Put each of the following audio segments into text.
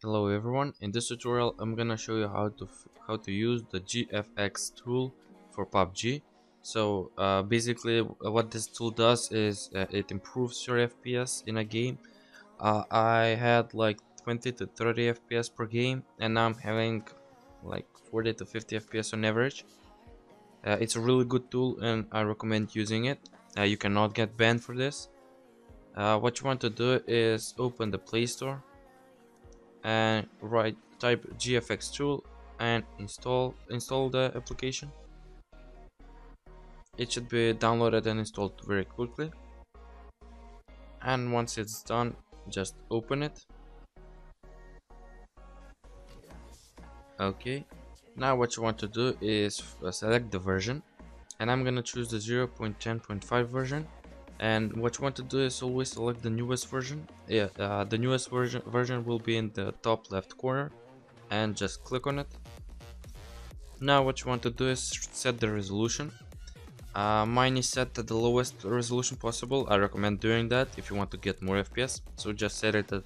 Hello everyone, in this tutorial I'm gonna show you how to use the Gfx tool for PUBG. So basically what this tool does is it improves your FPS in a game. I had like 20 to 30 FPS per game, and now I'm having like 40 to 50 FPS on average. It's a really good tool and I recommend using it. You cannot get banned for this. What you want to do is open the Play Store and type Gfx Tool and install the application. It should be downloaded and installed very quickly, and once it's done, just open it. Okay, now what you want to do is select the version, and I'm gonna choose the 0.10.5 version. And what you want to do is always select the newest version. The newest version will be in the top left corner, and just click on it. Now what you want to do is set the resolution. Mine is set at the lowest resolution possible. I recommend doing that if you want to get more FPS. So just set it at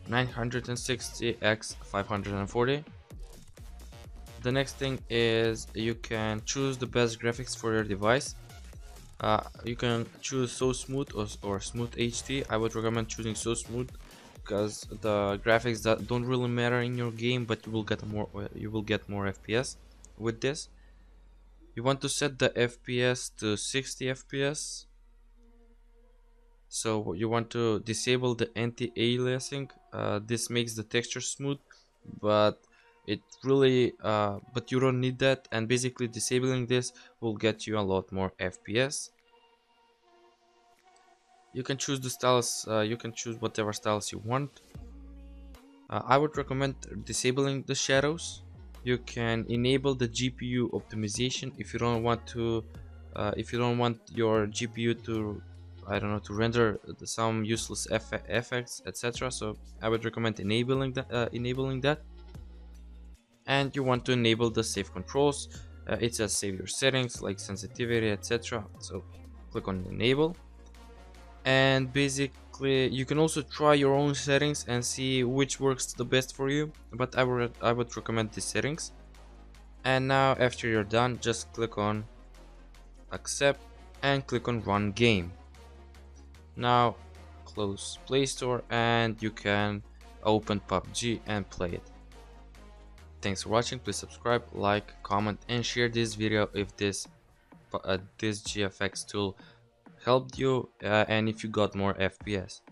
960 x 540. The next thing is you can choose the best graphics for your device. You can choose So Smooth or Smooth HD. I would recommend choosing So Smooth because the graphics that don't really matter in your game, but you will get more FPS with this. You want to set the FPS to 60 FPS. So you want to disable the anti-aliasing. This makes the texture smooth, but but you don't need that, and basically disabling this will get you a lot more FPS. You can choose the styles, you can choose whatever styles you want. I would recommend disabling the shadows. You can enable the GPU optimization if you don't want your GPU to, I don't know, to render some useless effects, etc. So I would recommend enabling that. And you want to enable the safe controls. It says save your settings like sensitivity, etc. So click on enable, and basically you can also try your own settings and see which works the best for you, but I would recommend these settings. And now after you're done, just click on accept and click on run game. Now close Play Store and you can open PUBG and play it. Thanks for watching. Please subscribe, like, comment and share this video if this Gfx tool helped you and if you got more FPS.